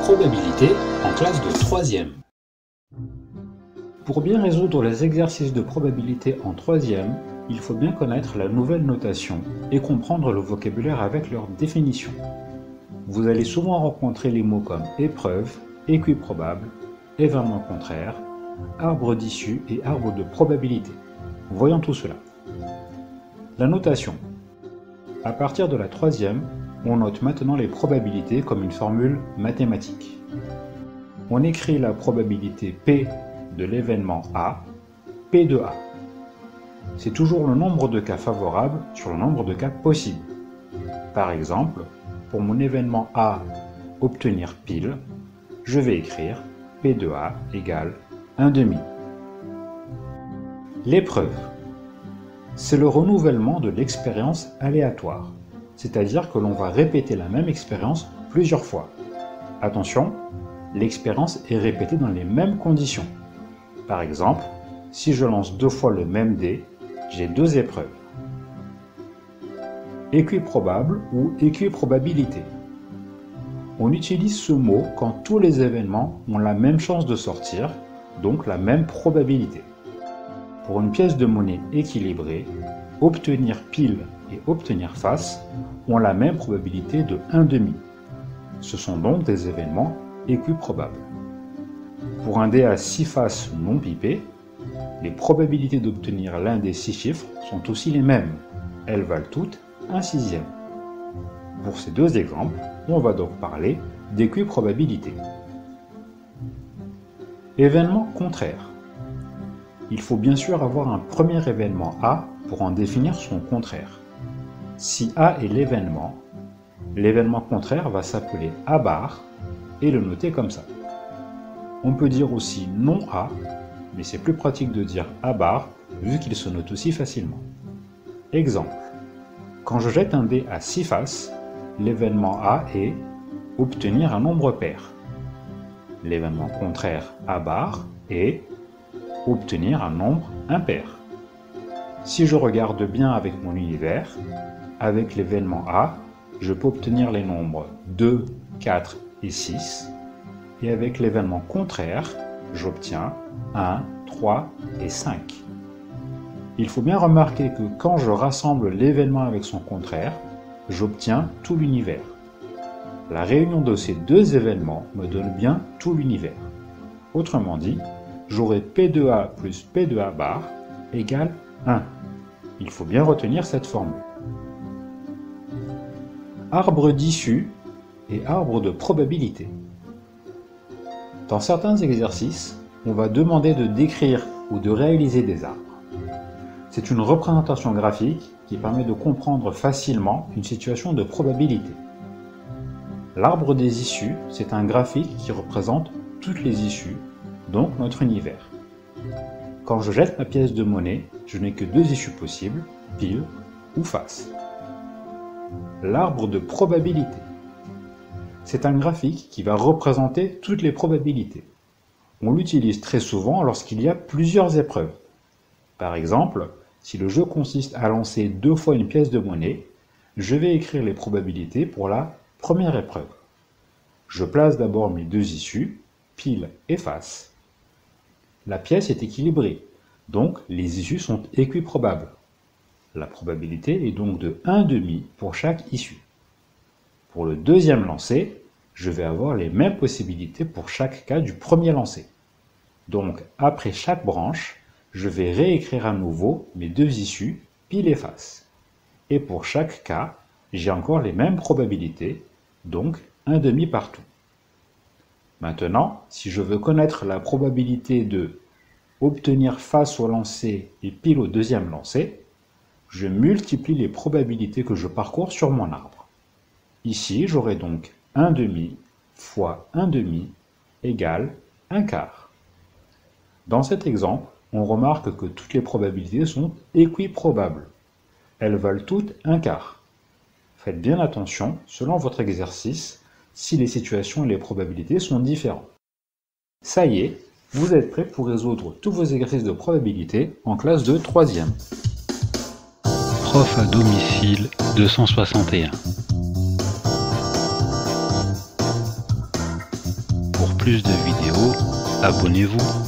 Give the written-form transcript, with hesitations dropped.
probabilité en classe de 3e. Pour bien résoudre les exercices de probabilité en 3e, il faut bien connaître la nouvelle notation et comprendre le vocabulaire avec leur définition. Vous allez souvent rencontrer les mots comme épreuve, équiprobable, événement contraire, arbre d'issue et arbre de probabilité. Voyons tout cela. La notation. À partir de la 3e, on note maintenant les probabilités comme une formule mathématique. On écrit la probabilité P de l'événement A, P de A. C'est toujours le nombre de cas favorables sur le nombre de cas possibles. Par exemple, pour mon événement A, obtenir pile, je vais écrire P de A égale 1/2. L'épreuve. C'est le renouvellement de l'expérience aléatoire, c'est-à-dire que l'on va répéter la même expérience plusieurs fois. Attention, l'expérience est répétée dans les mêmes conditions. Par exemple, si je lance 2 fois le même dé, j'ai 2 épreuves. Équiprobable ou équiprobabilité. On utilise ce mot quand tous les événements ont la même chance de sortir, donc la même probabilité. Pour une pièce de monnaie équilibrée, obtenir pile et obtenir face ont la même probabilité de 1/2. Ce sont donc des événements équiprobables. Pour un dé à 6 faces non pipé, les probabilités d'obtenir l'un des 6 chiffres sont aussi les mêmes. Elles valent toutes 1/6. Pour ces 2 exemples, on va donc parler d'équiprobabilité. Événement contraire. Il faut bien sûr avoir un premier événement A pour en définir son contraire. Si A est l'événement contraire va s'appeler A bar et le noter comme ça. On peut dire aussi non A, mais c'est plus pratique de dire A bar vu qu'il se note aussi facilement. Exemple. Quand je jette un dé à 6 faces, l'événement A est obtenir un nombre pair. L'événement contraire A bar est obtenir un nombre impair. Si je regarde bien avec mon univers, avec l'événement A, je peux obtenir les nombres 2, 4 et 6. Et avec l'événement contraire, j'obtiens 1, 3 et 5. Il faut bien remarquer que quand je rassemble l'événement avec son contraire, j'obtiens tout l'univers. La réunion de ces 2 événements me donne bien tout l'univers. Autrement dit, j'aurai P de A plus P de A bar égale 1. Il faut bien retenir cette formule. Arbre d'issue et arbre de probabilité. Dans certains exercices, on va demander de décrire ou de réaliser des arbres. C'est une représentation graphique qui permet de comprendre facilement une situation de probabilité. L'arbre des issues, c'est un graphique qui représente toutes les issues, donc notre univers. Quand je jette ma pièce de monnaie, je n'ai que 2 issues possibles, pile ou face. L'arbre de probabilité. C'est un graphique qui va représenter toutes les probabilités. On l'utilise très souvent lorsqu'il y a plusieurs épreuves. Par exemple, si le jeu consiste à lancer 2 fois une pièce de monnaie, je vais écrire les probabilités pour la première épreuve. Je place d'abord mes 2 issues, pile et face. La pièce est équilibrée, donc les issues sont équiprobables. La probabilité est donc de 1/2 pour chaque issue. Pour le deuxième lancer, je vais avoir les mêmes possibilités pour chaque cas du premier lancer. Donc après chaque branche, je vais réécrire à nouveau mes 2 issues, pile et face. Et pour chaque cas, j'ai encore les mêmes probabilités, donc 1/2 partout. Maintenant, si je veux connaître la probabilité de obtenir face au lancer et pile au deuxième lancer, je multiplie les probabilités que je parcours sur mon arbre. Ici, j'aurai donc 1/2 fois 1/2 égale 1/4. Dans cet exemple, on remarque que toutes les probabilités sont équiprobables. Elles valent toutes 1/4. Faites bien attention, selon votre exercice, si les situations et les probabilités sont différentes. Ça y est, vous êtes prêts pour résoudre tous vos exercices de probabilité en classe de 3e. Prof à domicile 261. plus de vidéos, abonnez-vous.